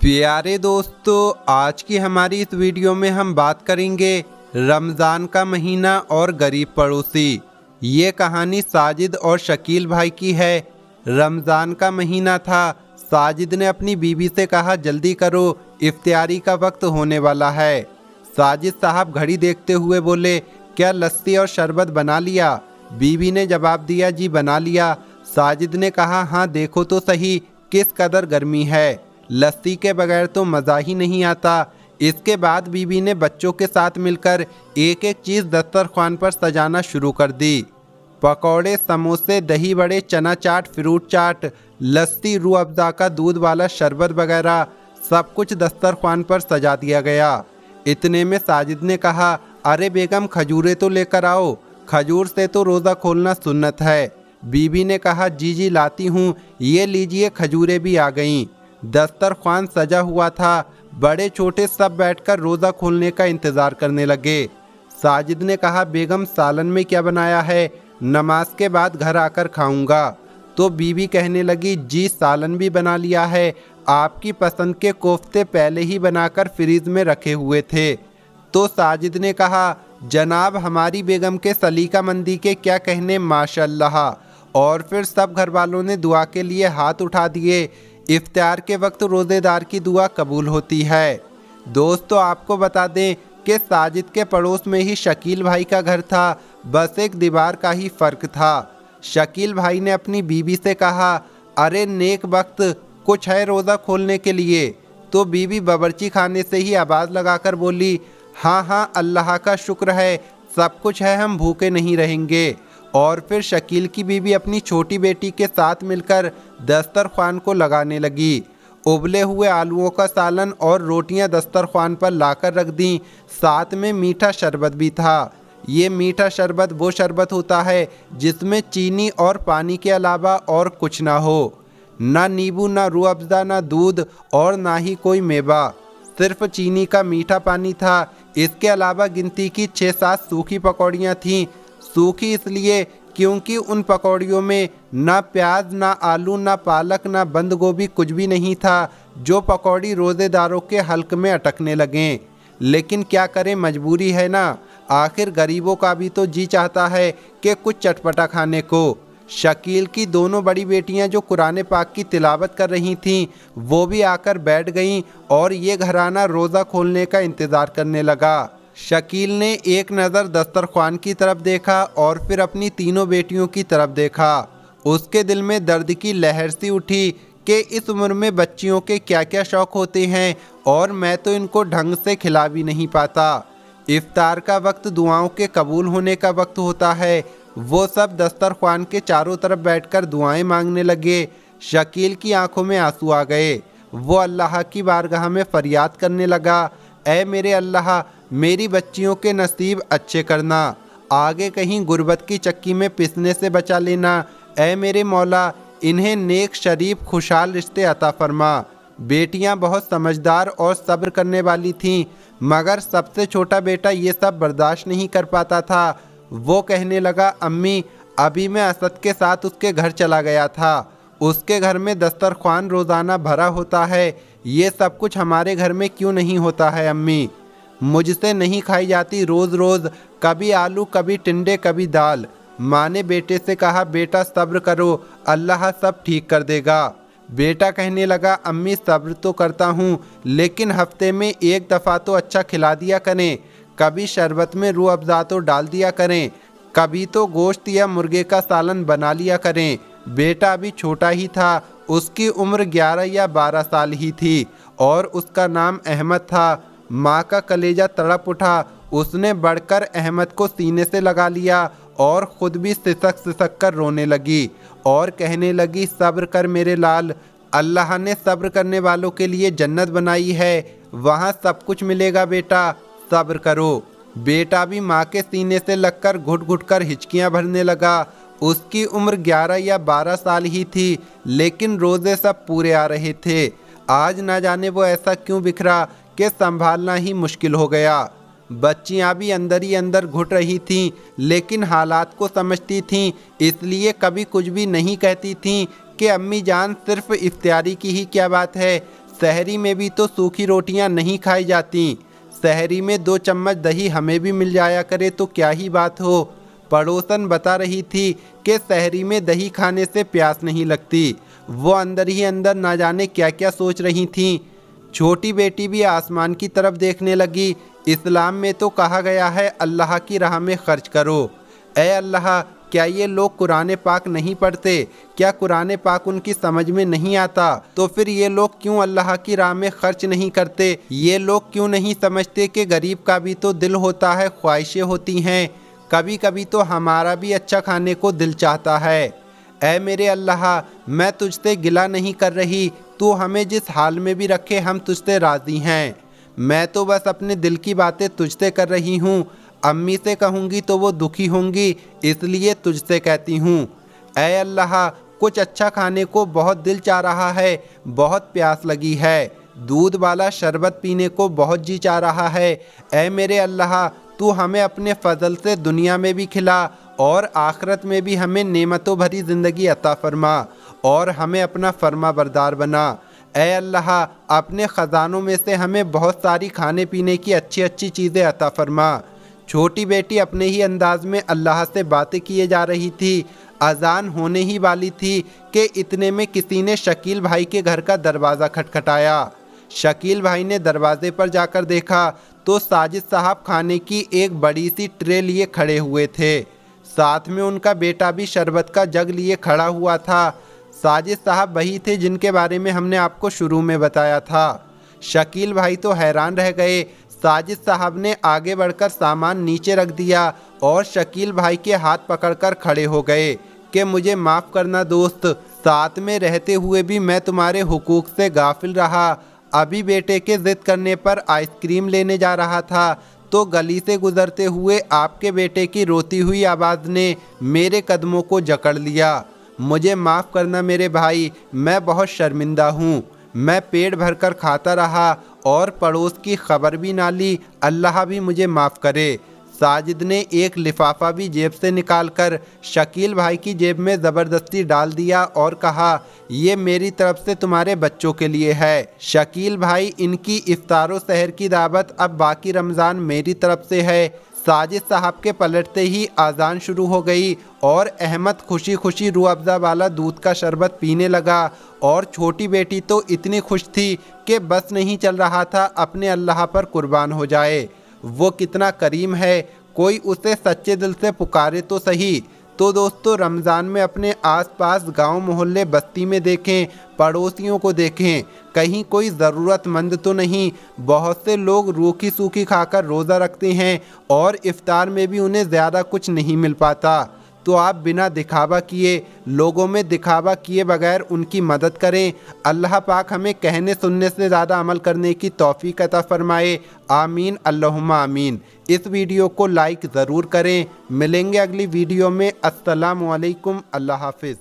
प्यारे दोस्तों, आज की हमारी इस वीडियो में हम बात करेंगे रमज़ान का महीना और गरीब पड़ोसी। ये कहानी साजिद और शकील भाई की है। रमज़ान का महीना था। साजिद ने अपनी बीवी से कहा, जल्दी करो, इफ्तियारी का वक्त होने वाला है। साजिद साहब घड़ी देखते हुए बोले, क्या लस्सी और शरबत बना लिया? बीवी ने जवाब दिया, जी बना लिया। साजिद ने कहा, हाँ देखो तो सही किस कदर गर्मी है, लस्सी के बगैर तो मज़ा ही नहीं आता। इसके बाद बीवी ने बच्चों के साथ मिलकर एक एक चीज़ दस्तरख्वान पर सजाना शुरू कर दी। पकौड़े, समोसे, दही बड़े, चना चाट, फ्रूट चाट, लस्सी, रूह अफ़ज़ा का दूध वाला शरबत वगैरह सब कुछ दस्तरख्वान पर सजा दिया गया। इतने में साजिद ने कहा, अरे बेगम, खजूरें तो लेकर आओ, खजूर से तो रोज़ा खोलना सुन्नत है। बीवी ने कहा, जी जी लाती हूँ, ये लीजिए, खजूरें भी आ गईं। दस्तरख्वान सजा हुआ था। बड़े छोटे सब बैठकर रोज़ा खोलने का इंतज़ार करने लगे। साजिद ने कहा, बेगम सालन में क्या बनाया है? नमाज के बाद घर आकर खाऊंगा। तो बीवी कहने लगी, जी सालन भी बना लिया है, आपकी पसंद के कोफ्ते पहले ही बनाकर फ्रीज में रखे हुए थे। तो साजिद ने कहा, जनाब हमारी बेगम के सलीका मंदी के क्या कहने, माशाअल्लाह। और फिर सब घर वालों ने दुआ के लिए हाथ उठा दिए। इफ्तार के वक्त रोज़ेदार की दुआ कबूल होती है। दोस्तों, आपको बता दें कि साजिद के पड़ोस में ही शकील भाई का घर था, बस एक दीवार का ही फ़र्क था। शकील भाई ने अपनी बीवी से कहा, अरे नेक वक्त कुछ है रोज़ा खोलने के लिए? तो बीवी बावर्ची खाने से ही आवाज़ लगाकर बोली, हाँ हाँ, अल्लाह का शुक्र है, सब कुछ है, हम भूखे नहीं रहेंगे। और फिर शकील की बीवी अपनी छोटी बेटी के साथ मिलकर दस्तरख्वान को लगाने लगी। उबले हुए आलूओं का सालन और रोटियां दस्तरख्वान पर लाकर रख दी। साथ में मीठा शरबत भी था। ये मीठा शरबत वो शरबत होता है जिसमें चीनी और पानी के अलावा और कुछ ना हो, ना नींबू, ना रूह अफ़ज़ा, ना दूध और ना ही कोई मेवा, सिर्फ चीनी का मीठा पानी था। इसके अलावा गिनती की 6-7 सूखी पकौड़ियाँ थीं। सूखी इसलिए क्योंकि उन पकौड़ियों में ना प्याज, ना आलू, ना पालक, ना बंद गोभी, कुछ भी नहीं था, जो पकौड़ी रोज़ेदारों के हल्क में अटकने लगें। लेकिन क्या करें, मजबूरी है ना, आखिर गरीबों का भी तो जी चाहता है कि कुछ चटपटा खाने को। शकील की दोनों बड़ी बेटियां जो कुरान पाक की तिलावत कर रही थीं, वो भी आकर बैठ गईं और ये घराना रोज़ा खोलने का इंतज़ार करने लगा। शकील ने एक नज़र दस्तरख्वान की तरफ देखा और फिर अपनी तीनों बेटियों की तरफ देखा। उसके दिल में दर्द की लहर सी उठी कि इस उम्र में बच्चियों के क्या क्या शौक़ होते हैं और मैं तो इनको ढंग से खिला भी नहीं पाता। इफ्तार का वक्त दुआओं के कबूल होने का वक्त होता है। वो सब दस्तरख्वान के चारों तरफ बैठकर दुआएं मांगने लगे। शकील की आंखों में आंसू आ गए। वो अल्लाह की बारगाह में फरियाद करने लगा, ऐ मेरे अल्लाह, मेरी बच्चियों के नसीब अच्छे करना, आगे कहीं गुर्बत की चक्की में पिसने से बचा लेना। ऐ मेरे मौला, इन्हें नेक, शरीफ, खुशहाल रिश्ते अता फरमा। बेटियां बहुत समझदार और सब्र करने वाली थीं, मगर सबसे छोटा बेटा ये सब बर्दाश्त नहीं कर पाता था। वो कहने लगा, अम्मी, अभी मैं असद के साथ उसके घर चला गया था। उसके घर में दस्तरख्वान रोज़ाना भरा होता है, ये सब कुछ हमारे घर में क्यों नहीं होता है अम्मी? मुझसे नहीं खाई जाती रोज़ रोज़, कभी आलू, कभी टिंडे, कभी दाल। माँ ने बेटे से कहा, बेटा सब्र करो, अल्लाह सब ठीक कर देगा। बेटा कहने लगा, अम्मी सब्र तो करता हूँ, लेकिन हफ्ते में एक दफ़ा तो अच्छा खिला दिया करें, कभी शरबत में रूह अफ़ज़ा तो डाल दिया करें, कभी तो गोश्त या मुर्गे का सालन बना लिया करें। बेटा अभी छोटा ही था, उसकी उम्र 11 या 12 साल ही थी और उसका नाम अहमद था। माँ का कलेजा तड़प उठा। उसने बढ़कर अहमद को सीने से लगा लिया और ख़ुद भी सिसक सिसक कर रोने लगी और कहने लगी, सब्र कर मेरे लाल, अल्लाह ने सब्र करने वालों के लिए जन्नत बनाई है, वहाँ सब कुछ मिलेगा बेटा, सब्र करो। बेटा भी माँ के सीने से लगकर घुट घुट कर हिचकियाँ भरने लगा। उसकी उम्र 11 या 12 साल ही थी, लेकिन रोज़े सब पूरे आ रहे थे। आज ना जाने वो ऐसा क्यों बिखरा कि संभालना ही मुश्किल हो गया। बच्चियां भी अंदर ही अंदर घुट रही थीं, लेकिन हालात को समझती थीं, इसलिए कभी कुछ भी नहीं कहती थीं कि अम्मी जान, सिर्फ इफ्तियारी की ही क्या बात है, सहरी में भी तो सूखी रोटियां नहीं खाई जाती, सहरी में 2 चम्मच दही हमें भी मिल जाया करे तो क्या ही बात हो। पड़ोसन बता रही थी कि सहरी में दही खाने से प्यास नहीं लगती। वो अंदर ही अंदर ना जाने क्या क्या सोच रही थीं। छोटी बेटी भी आसमान की तरफ देखने लगी। इस्लाम में तो कहा गया है अल्लाह की राह में खर्च करो। ऐ अल्लाह, क्या ये लोग कुरान पाक नहीं पढ़ते? क्या कुरान पाक उनकी समझ में नहीं आता? तो फिर ये लोग क्यों अल्लाह की राह में खर्च नहीं करते? ये लोग क्यों नहीं समझते कि गरीब का भी तो दिल होता है, ख्वाहिशें होती हैं। कभी कभी तो हमारा भी अच्छा खाने को दिल चाहता है। ऐ मेरे अल्लाह, मैं तुझसे गिला नहीं कर रही, तू हमें जिस हाल में भी रखे हम तुझसे राज़ी हैं। मैं तो बस अपने दिल की बातें तुझसे कर रही हूँ। अम्मी से कहूँगी तो वो दुखी होंगी, इसलिए तुझसे कहती हूँ। ऐ अल्लाह, कुछ अच्छा खाने को बहुत दिल चाह रहा है, बहुत प्यास लगी है। दूध वाला शरबत पीने को बहुत जी चाह रहा है। ऐ मेरे अल्लाह, तू हमें अपने फजल से दुनिया में भी खिला और आखिरत में भी हमें नेमतों भरी ज़िंदगी अता फरमा और हमें अपना फर्मा बरदार बना। ऐ अल्लाह, अपने ख़जानों में से हमें बहुत सारी खाने पीने की अच्छी अच्छी चीज़ें अता फरमा। छोटी बेटी अपने ही अंदाज में अल्लाह से बातें किए जा रही थी। अजान होने ही वाली थी कि इतने में किसी ने शकील भाई के घर का दरवाज़ा खटखटाया। शकील भाई ने दरवाजे पर जाकर देखा तो साजिद साहब खाने की एक बड़ी सी ट्रे लिए खड़े हुए थे। साथ में उनका बेटा भी शरबत का जग लिए खड़ा हुआ था। साजिद साहब वही थे जिनके बारे में हमने आपको शुरू में बताया था। शकील भाई तो हैरान रह गए। साजिद साहब ने आगे बढ़कर सामान नीचे रख दिया और शकील भाई के हाथ पकड़कर खड़े हो गए कि मुझे माफ़ करना दोस्त, साथ में रहते हुए भी मैं तुम्हारे हुकूक से गाफिल रहा। अभी बेटे के ज़िद करने पर आइसक्रीम लेने जा रहा था तो गली से गुजरते हुए आपके बेटे की रोती हुई आवाज़ ने मेरे कदमों को जकड़ लिया। मुझे माफ़ करना मेरे भाई, मैं बहुत शर्मिंदा हूँ। मैं पेट भरकर खाता रहा और पड़ोस की खबर भी ना ली। अल्लाह भी मुझे माफ़ करे। साजिद ने एक लिफाफा भी जेब से निकालकर शकील भाई की जेब में ज़बरदस्ती डाल दिया और कहा, ये मेरी तरफ से तुम्हारे बच्चों के लिए है। शकील भाई, इनकी इफ्तारो सहर की दावत अब बाकी रमज़ान मेरी तरफ से है। साजिद साहब के पलटते ही आज़ान शुरू हो गई और अहमद खुशी खुशी रूह अफ़ज़ा वाला दूध का शरबत पीने लगा और छोटी बेटी तो इतनी खुश थी कि बस नहीं चल रहा था अपने अल्लाह पर कुर्बान हो जाए। वो कितना करीम है, कोई उसे सच्चे दिल से पुकारे तो सही। तो दोस्तों, रमज़ान में अपने आसपास गांव मोहल्ले बस्ती में देखें, पड़ोसियों को देखें, कहीं कोई ज़रूरतमंद तो नहीं। बहुत से लोग रूखी सूखी खाकर रोज़ा रखते हैं और इफ्तार में भी उन्हें ज़्यादा कुछ नहीं मिल पाता। तो आप बिना दिखावा किए, लोगों में दिखावा किए बगैर उनकी मदद करें। अल्लाह पाक हमें कहने सुनने से ज़्यादा अमल करने की तौफीक अता फरमाए। आमीन अल्लाहुम्मा आमीन। इस वीडियो को लाइक ज़रूर करें। मिलेंगे अगली वीडियो में। अस्सलामु अलैकुम। अल्लाह हाफिज़।